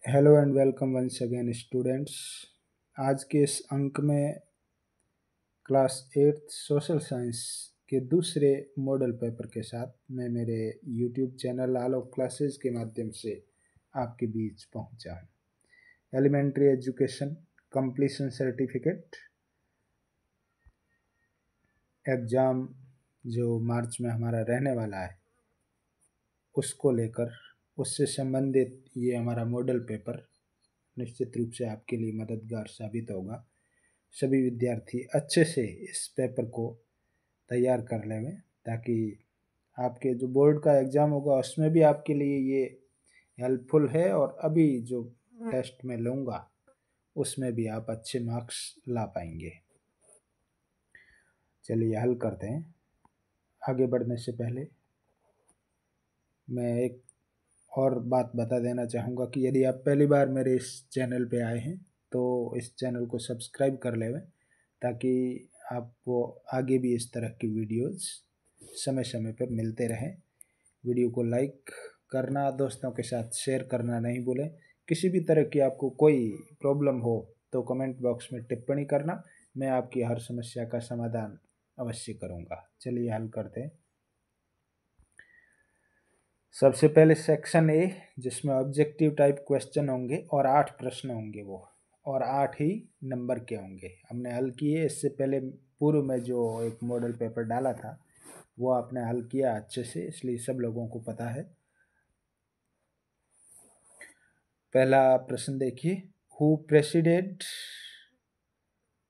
Hello and welcome once again students. आज के इस अंक में क्लास 8 सोशल साइंस के दूसरे मॉडल पेपर के साथ मैं मेरे यूट्यूब चैनल आलोक क्लासेस के माध्यम से आपके बीच पहुंचा हूं। Elementary education completion certificate exam जो मार्च में हमारा रहने वाला है उसको लेकर उससे संबंधित ये हमारा मॉडल पेपर निश्चित रूप से आपके लिए मददगार साबित होगा। सभी विद्यार्थी अच्छे से इस पेपर को तैयार कर लेंगे ताकि आपके जो बोर्ड का एग्ज़ाम होगा उसमें भी आपके लिए ये हेल्पफुल है और अभी जो टेस्ट में लूँगा उसमें भी आप अच्छे मार्क्स ला पाएंगे। चलिए हल करते हैं। आगे बढ़ने से पहले मैं एक और बात बता देना चाहूँगा कि यदि आप पहली बार मेरे इस चैनल पे आए हैं तो इस चैनल को सब्सक्राइब कर लें ताकि आपको आगे भी इस तरह की वीडियोस समय समय पर मिलते रहें। वीडियो को लाइक करना, दोस्तों के साथ शेयर करना नहीं भूलें। किसी भी तरह की आपको कोई प्रॉब्लम हो तो कमेंट बॉक्स में टिप्पणी करना, मैं आपकी हर समस्या का समाधान अवश्य करूँगा। चलिए हल करते हैं। सबसे पहले सेक्शन ए जिसमें ऑब्जेक्टिव टाइप क्वेश्चन होंगे और 8 प्रश्न होंगे वो, और 8 ही नंबर के होंगे। हमने हल किए इससे पहले पूर्व में जो एक मॉडल पेपर डाला था वो आपने हल किया अच्छे से, इसलिए सब लोगों को पता है। पहला प्रश्न देखिए, who presided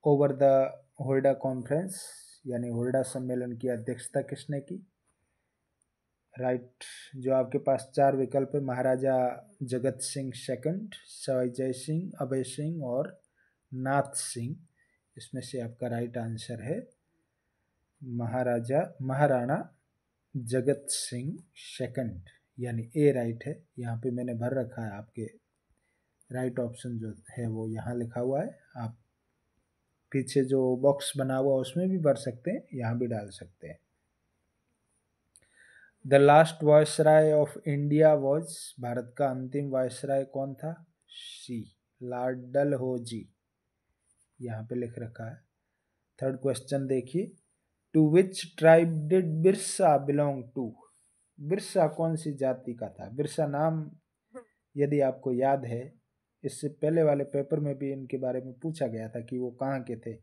over the Hurda conference, यानी हुर्डा सम्मेलन की अध्यक्षता किसने की। राइट, जो आपके पास 4 विकल्प है, महाराजा जगत सिंह सेकंड, सवाई जय सिंह, अभय सिंह और नाथ सिंह। इसमें से आपका राइट आंसर है महाराणा जगत सिंह सेकंड, यानी ए राइट है। यहाँ पे मैंने भर रखा है, आपके राइट ऑप्शन जो है वो यहाँ लिखा हुआ है। आप पीछे जो बॉक्स बना हुआ उसमें भी भर सकते हैं, यहाँ भी डाल सकते हैं। The last viceroy of India was, Bharat का अंतिम वायसराय कौन था। सी, लॉर्ड डलहौजी, यहाँ पे लिख रखा है। थर्ड क्वेश्चन देखिए, to which tribe did Birsa belong to, Birsa कौन सी जाति का था। बिरसा नाम यदि आपको याद है, इससे पहले वाले पेपर में भी इनके बारे में पूछा गया था कि वो कहाँ के थे।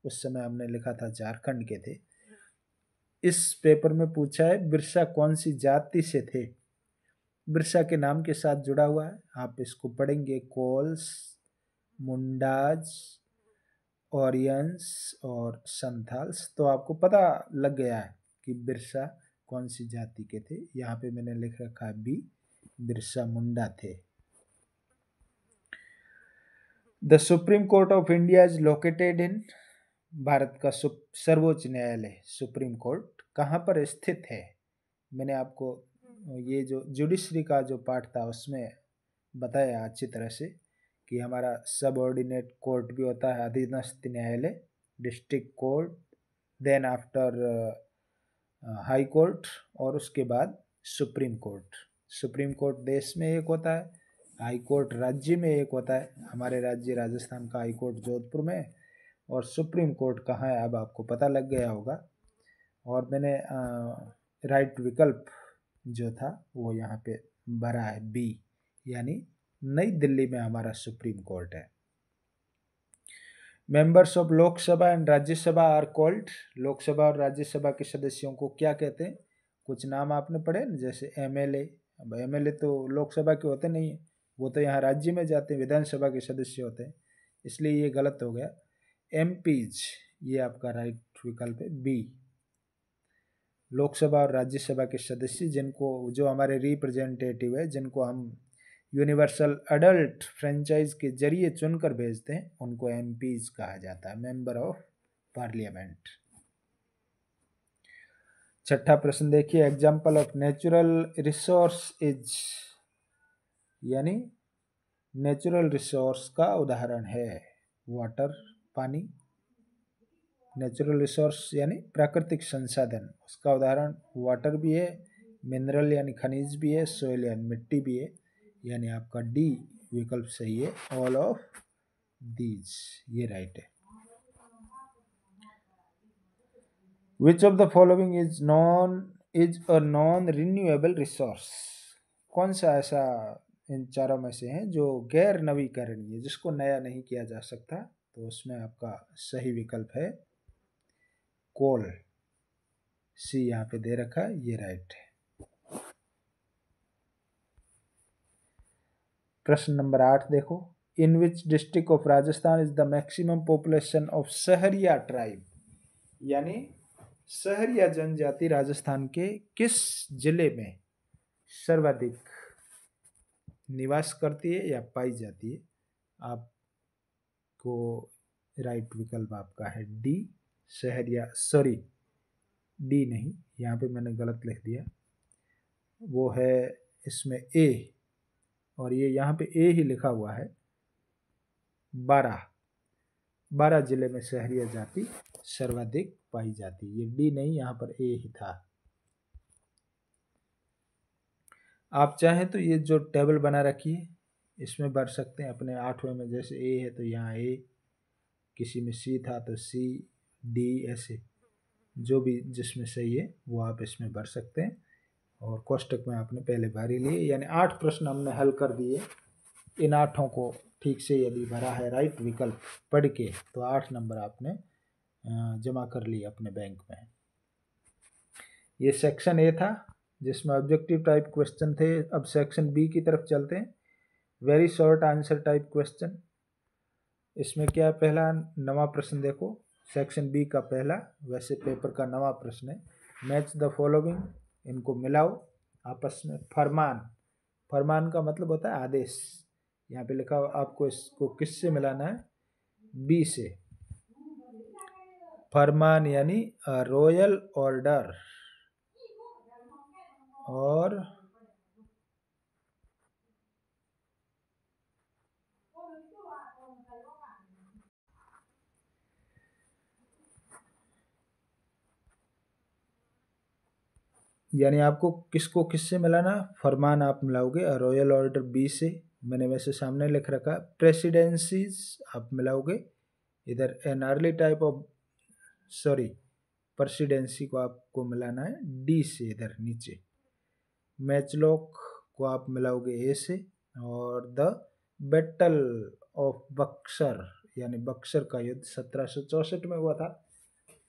उस समय हमने लिखा था झारखंड के थे। इस पेपर में पूछा है बिरसा कौन सी जाति से थे। बिरसा के नाम के साथ जुड़ा हुआ है, आप इसको पढ़ेंगे कोल्स, मुंडाज, ओरियंस और संथाल्स, तो आपको पता लग गया है कि बिरसा कौन सी जाति के थे। यहाँ पे मैंने लिख रखा है बी, बिरसा मुंडा थे। The supreme court of India is located in, Bharat का सर्वोच्च न्यायालय सुप्रीम कोर्ट कहाँ पर स्थित है। मैंने आपको ये जो जुडिशरी का जो पार्ट था उसमें बताया अच्छी तरह से कि हमारा सबऑर्डिनेट कोर्ट भी होता है अधीनस्थ न्यायालय, district court, then after high court और उसके बाद सुप्रीम कोर्ट। सुप्रीम कोर्ट देश में एक होता है, हाई कोर्ट राज्य में एक होता है। हमारे राज्य राजस्थान का हाई कोर्ट जोधपुर में, और सुप्रीम कोर्ट कहाँ है अब आपको पता लग गया होगा। और मैंने राइट विकल्प जो था वो यहाँ पे भरा है बी, यानी नई दिल्ली में हमारा सुप्रीम कोर्ट है। Members of Lok Sabha and Rajya Sabha are called, Lok Sabha और राज्यसभा के सदस्यों को क्या कहते हैं। कुछ नाम आपने पढ़े ना, जैसे एमएलए। अब एमएलए तो लोकसभा के होते नहीं है, वो तो यहाँ राज्य में जाते हैं, विधानसभा के सदस्य होते हैं, इसलिए ये गलत हो गया। एमपीज, ये आपका राइट विकल्प है बी, लोकसभा और राज्यसभा के सदस्य जिनको, जो हमारे रिप्रेजेंटेटिव है, जिनको हम यूनिवर्सल अडल्ट फ्रेंचाइज के जरिए चुनकर भेजते हैं, उनको एमपीज कहा जाता है, मेंबर ऑफ पार्लियामेंट। छठा प्रश्न देखिए, example of natural resource is, यानी नेचुरल रिसोर्स का उदाहरण है वाटर, पानी। नेचुरल रिसोर्स यानी प्राकृतिक संसाधन, उसका उदाहरण वाटर भी है, मिनरल यानी खनिज भी है, सोइल यानी मिट्टी भी है, यानी आपका डी विकल्प सही है, ऑल ऑफ दीज, ये राइट है। Which of the following is a non renewable resource? कौन सा ऐसा इन चारों में से है जो गैर नवीकरणीय, जिसको नया नहीं किया जा सकता? तो उसमें आपका सही विकल्प है कोल। सी यहाँ पे दे रखा है, ये राइट है। प्रश्न नंबर 8 देखो, in which district of Rajasthan is the maximum population of Sahariya tribe? यानी सहरिया जनजाति राजस्थान के किस जिले में सर्वाधिक निवास करती है या पाई जाती है? आपको राइट विकल्प आपका है डी, सहरिया, सॉरी डी नहीं, यहाँ पे मैंने गलत लिख दिया, वो है इसमें ए, और ये यहाँ पे ए ही लिखा हुआ है। 12 जिले में सहरिया जाति सर्वाधिक पाई जाती है, ये डी नहीं, यहाँ पर ए ही था। आप चाहें तो ये जो टेबल बना रखी है इसमें भर सकते हैं अपने 8वें में, जैसे ए है तो यहाँ ए, किसी में सी था तो सी, डी, ऐसे जो भी जिसमें सही है वो आप इसमें भर सकते हैं। और कोष्टक में आपने पहले भर ही लिए, यानी 8 प्रश्न हमने हल कर दिए। इन 8 को ठीक से यदि भरा है राइट विकल्प पढ़ के तो 8 नंबर आपने जमा कर लिए अपने बैंक में। ये सेक्शन ए था जिसमें ऑब्जेक्टिव टाइप क्वेश्चन थे। अब सेक्शन बी की तरफ चलते हैं, very short answer type question. इसमें क्या है, पहला नवा प्रश्न देखो, सेक्शन बी का पहला वैसे पेपर का नवा प्रश्न है। मैच द फॉलोइंग, इनको मिलाओ आपस में। फरमान, फरमान का मतलब होता है आदेश। यहाँ पे लिखा आपको इसको किससे मिलाना है? बी से। फरमान यानी रॉयल ऑर्डर, और यानी आपको किसको किससे मिलाना? फरमान आप मिलाओगे रॉयल ऑर्डर बी से, मैंने वैसे सामने लिख रखा। प्रेसिडेंसीज आप मिलाओगे इधर an early type of, sorry presidency को आपको मिलाना है डी से इधर नीचे। मैचलॉक को आप मिलाओगे ए से, और द बैटल ऑफ बक्सर यानी बक्सर का युद्ध 1764 में हुआ था,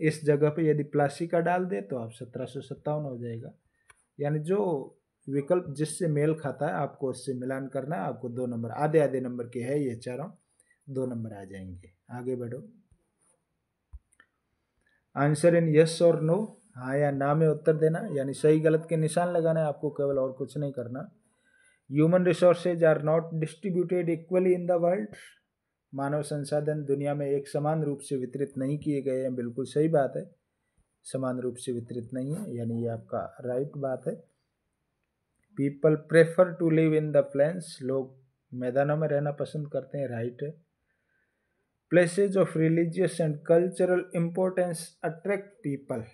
इस जगह पे यदि प्लासी का डाल दे तो आप 1757 हो जाएगा। यानी जो विकल्प जिससे मेल खाता है आपको उससे मिलान करना है। आपको 2 नंबर, आधे आधे नंबर के है ये चारों, 2 नंबर आ जाएंगे। आगे बढ़ो, आंसर इन यस और नो, हाँ या ना में उत्तर देना, यानी सही गलत के निशान लगाना है आपको केवल, और कुछ नहीं करना। Human resources are not distributed equally in the world, मानव संसाधन दुनिया में एक समान रूप से वितरित नहीं किए गए हैं। बिल्कुल सही बात है, समान रूप से वितरित नहीं है, यानी ये आपका राइट बात है। People prefer to live in the plains, लोग मैदानों में रहना पसंद करते हैं, राइट है। Places of religious and cultural importance attract people,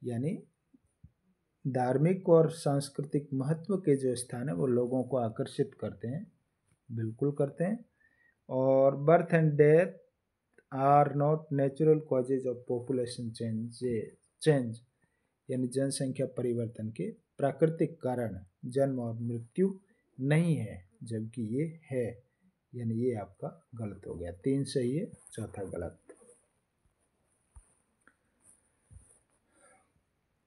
यानी धार्मिक और सांस्कृतिक महत्व के जो स्थान है वो लोगों को आकर्षित करते हैं, बिल्कुल करते हैं। और birth and death are not natural causes of population change, यानी जनसंख्या परिवर्तन के प्राकृतिक कारण जन्म और मृत्यु नहीं है, जबकि ये है, यानी ये आपका गलत हो गया। 3 सही है, चौथा गलत।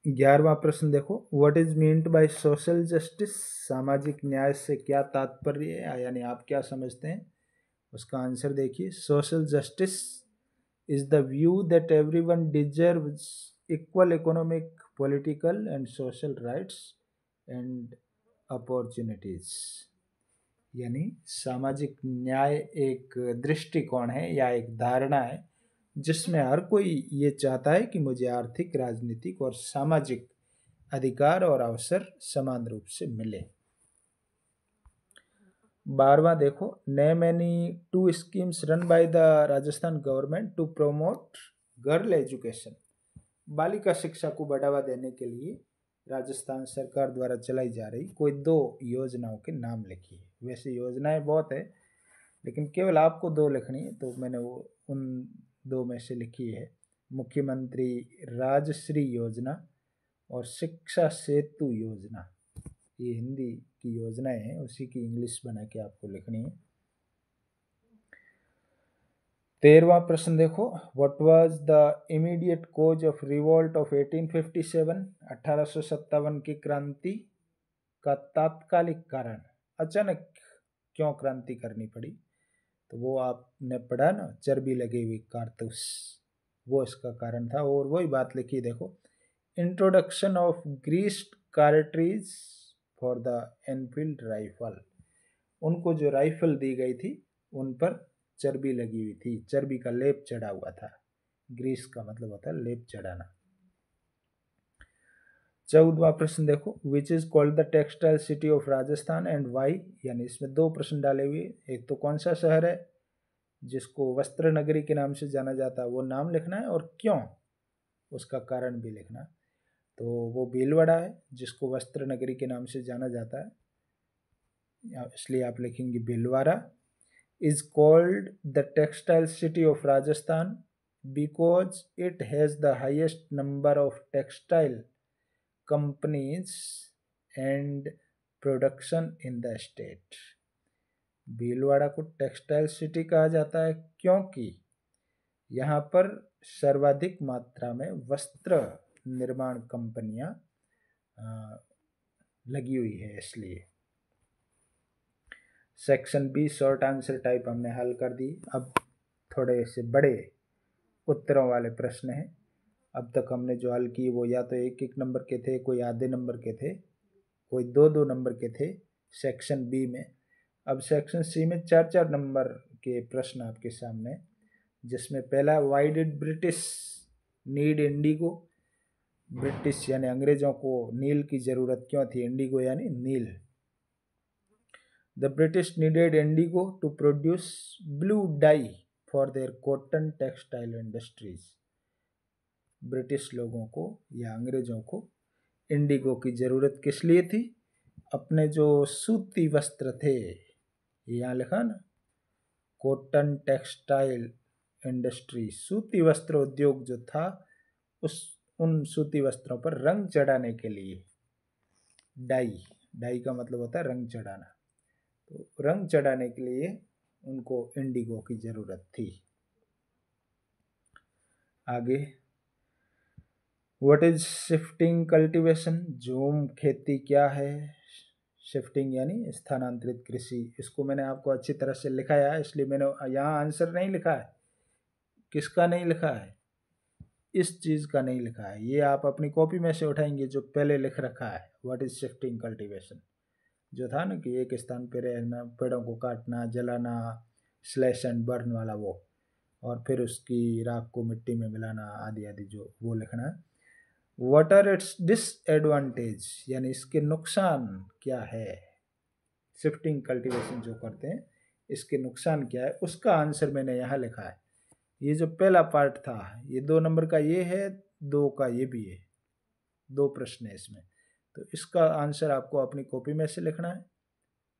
11वां प्रश्न देखो, what is meant by social justice, सामाजिक न्याय से क्या तात्पर्य है, यानी आप क्या समझते हैं? उसका आंसर देखिए, social justice is the view that everyone deserves equal economic, political and social rights and opportunities, यानी सामाजिक न्याय एक दृष्टिकोण है या एक धारणा है जिसमें हर कोई ये चाहता है कि मुझे आर्थिक, राजनीतिक और सामाजिक अधिकार और अवसर समान रूप से मिले। 12वां देखो, name any 2 schemes run by the Rajasthan government to promote girl education, बालिका शिक्षा को बढ़ावा देने के लिए राजस्थान सरकार द्वारा चलाई जा रही कोई 2 योजनाओं के नाम लिखिए। वैसे योजनाएं बहुत है, लेकिन केवल आपको 2 लिखनी है, तो मैंने वो उन 2 में से लिखी है। मुख्यमंत्री राजश्री योजना और शिक्षा सेतु योजना। ये हिंदी की योजनाएं हैं, उसी की इंग्लिश बना के आपको लिखनी है। 13वां प्रश्न देखो, what was the immediate cause of revolt of 1857? 1857 की क्रांति का तात्कालिक कारण, अचानक क्यों क्रांति करनी पड़ी? तो वो आपने पढ़ा ना, चर्बी लगी हुई कारतूस, वो इसका कारण था। और वही बात लिखी देखो, introduction of greased cartridge for the Enfield rifle. उनको जो राइफल दी गई थी उन पर चर्बी लगी हुई थी, चर्बी का लेप चढ़ा हुआ था। ग्रीस का मतलब होता है लेप चढ़ाना। 14वां प्रश्न देखो, which is called the textile city of Rajasthan and why? यानी इसमें 2 प्रश्न डाले हुए। एक तो कौन सा शहर है जिसको वस्त्र नगरी के नाम से जाना जाता है, वो नाम लिखना है, और क्यों, उसका कारण भी लिखना। तो वो भीलवाड़ा है जिसको वस्त्र नगरी के नाम से जाना जाता है, इसलिए आप लिखेंगे Bhilwara. is called the textile city of Rajasthan because it has the highest number of textile companies and production in the state. Bhilwara को टेक्सटाइल सिटी कहा जाता है क्योंकि यहाँ पर सर्वाधिक मात्रा में वस्त्र निर्माण कंपनियां लगी हुई है, इसलिए। Section B short answer type हमने हल कर दी। अब थोड़े से बड़े उत्तरों वाले प्रश्न हैं। अब तक हमने जो हल किए वो या तो 1-1 नंबर के थे, कोई आधे नंबर के थे, कोई 2-2 नंबर के थे सेक्शन बी में। अब सेक्शन सी में 4-4 नंबर के प्रश्न आपके सामने, जिसमें पहला, why did British need Indigo? British यानी अंग्रेजों को नील की जरूरत क्यों थी? इंडिगो यानी नील। The British needed indigo to produce blue dye for their cotton textile industries. British लोगों को या अंग्रेजों को इंडिगो की ज़रूरत किस लिए थी? अपने जो सूती वस्त्र थे, यहाँ लिखा ना, कॉटन टेक्सटाइल इंडस्ट्री, सूती वस्त्र उद्योग जो था, उन सूती वस्त्रों पर रंग चढ़ाने के लिए, डाई का मतलब होता है रंग चढ़ाना, तो रंग चढ़ाने के लिए उनको इंडिगो की जरूरत थी। आगे, व्हाट इज शिफ्टिंग कल्टीवेशन? झूम खेती क्या है? शिफ्टिंग यानी स्थानांतरित कृषि। इसको मैंने आपको अच्छी तरह से लिखाया है, इसलिए मैंने यहाँ आंसर नहीं लिखा है। किसका नहीं लिखा है? इस चीज़ का नहीं लिखा है। ये आप अपनी कॉपी में से उठाएंगे जो पहले लिख रखा है, व्हाट इज शिफ्टिंग कल्टीवेशन, जो था ना कि एक स्थान पर रहना, पेड़ों को काटना, जलाना, स्लैश एंड बर्न वाला वो, और फिर उसकी राख को मिट्टी में मिलाना, आदि आदि, जो वो लिखना है। व्हाट आर इट्स डिसएडवांटेज, यानी इसके नुकसान क्या है? शिफ्टिंग कल्टीवेशन जो करते हैं इसके नुकसान क्या है, उसका आंसर मैंने यहाँ लिखा है। ये जो पहला पार्ट था, ये 2 नंबर का ये है, 2 का ये भी है, 2 प्रश्न है इसमें, तो इसका आंसर आपको अपनी कॉपी में से लिखना है,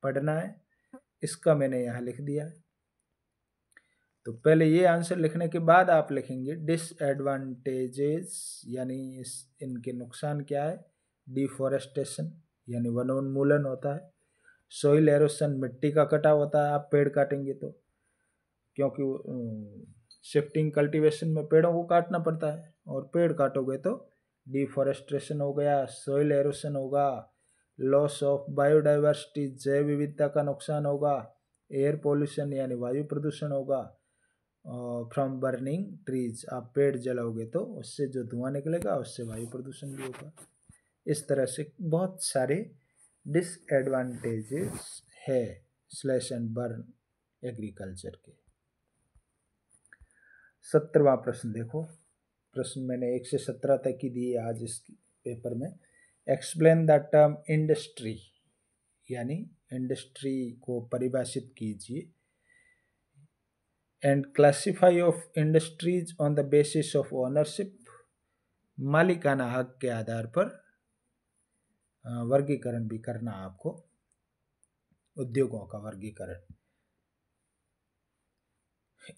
पढ़ना है। इसका मैंने यहाँ लिख दिया है। तो पहले ये आंसर लिखने के बाद आप लिखेंगे डिसएडवांटेजेस, यानी इनके नुकसान क्या है। डिफॉरेस्टेशन यानी वनोन्मूलन होता है। सोइल एरोशन, मिट्टी का कटाव होता है, आप पेड़ काटेंगे तो, क्योंकि शिफ्टिंग कल्टीवेशन में पेड़ों को काटना पड़ता है, और पेड़ काटोगे तो डिफॉरेस्टेशन हो गया, सोइल एरोशन होगा, लॉस ऑफ बायोडाइवर्सिटी, जैव विविधता का नुकसान होगा, एयर पोल्यूशन यानी वायु प्रदूषण होगा, फ्रॉम बर्निंग ट्रीज, आप पेड़ जलाओगे तो उससे जो धुआं निकलेगा उससे वायु प्रदूषण भी होगा। इस तरह से बहुत सारे डिसएडवांटेजेस है स्लैश एंड बर्न एग्रीकल्चर के। 17वां प्रश्न देखो, प्रश्न मैंने 1 से 17 तक ही दिए आज इस पेपर में। एक्सप्लेन द टर्म इंडस्ट्री, यानी इंडस्ट्री को परिभाषित कीजिए। And classify of industries on the basis of ownership, मालिकाना हक के आधार पर वर्गीकरण भी करना आपको, उद्योगों का वर्गीकरण।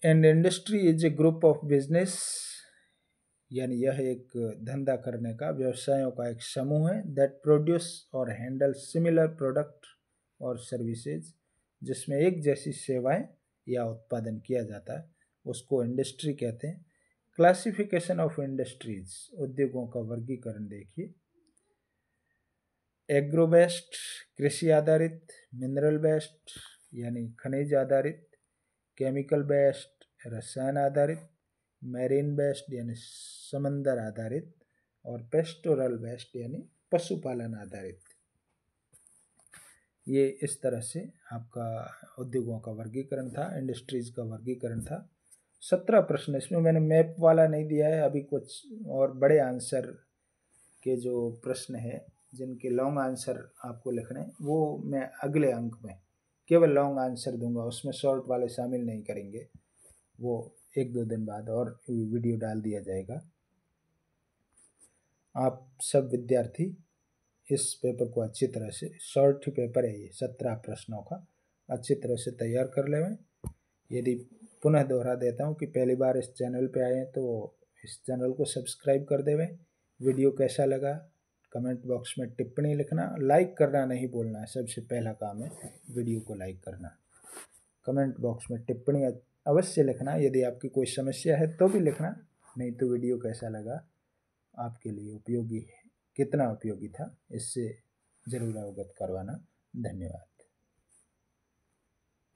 And industry is a group of business, यानी यह एक धंधा करने का, व्यवसायों का एक समूह है, दैट प्रोड्यूस और हैंडल सिमिलर प्रोडक्ट और सर्विसेज, जिसमें एक जैसी सेवाएं या उत्पादन किया जाता है, उसको इंडस्ट्री कहते हैं। क्लासिफिकेशन ऑफ इंडस्ट्रीज, उद्योगों का वर्गीकरण देखिए। एग्रो बेस्ड कृषि आधारित, मिनरल बेस्ड यानी खनिज आधारित, केमिकल बेस्ड रसायन आधारित, मैरीन बेस्ड यानी समंदर आधारित, और पेस्टोरल बेस्ड यानी पशुपालन आधारित। ये इस तरह से आपका उद्योगों का वर्गीकरण था, इंडस्ट्रीज का वर्गीकरण था। 17 प्रश्न, इसमें मैंने मैप वाला नहीं दिया है। अभी कुछ और बड़े आंसर के जो प्रश्न है, जिनके लॉन्ग आंसर आपको लिखने, वो मैं अगले अंक में केवल लॉन्ग आंसर दूंगा, उसमें शॉर्ट वाले शामिल नहीं करेंगे। वो 1-2 दिन बाद और वीडियो डाल दिया जाएगा। आप सब विद्यार्थी इस पेपर को अच्छी तरह से, शॉर्ट ही पेपर है ये, 17 प्रश्नों का, अच्छी तरह से तैयार कर लें। यदि पुनः दोहरा देता हूँ कि पहली बार इस चैनल पे आए हैं तो इस चैनल को सब्सक्राइब कर देवें। वीडियो कैसा लगा कमेंट बॉक्स में टिप्पणी लिखना, लाइक करना नहीं भूलना है, सबसे पहला काम है वीडियो को लाइक करना। कमेंट बॉक्स में टिप्पणी अवश्य लिखना, यदि आपकी कोई समस्या है तो भी लिखना, नहीं तो वीडियो कैसा लगा, आपके लिए उपयोगी है, कितना उपयोगी था, इससे ज़रूर अवगत करवाना। धन्यवाद।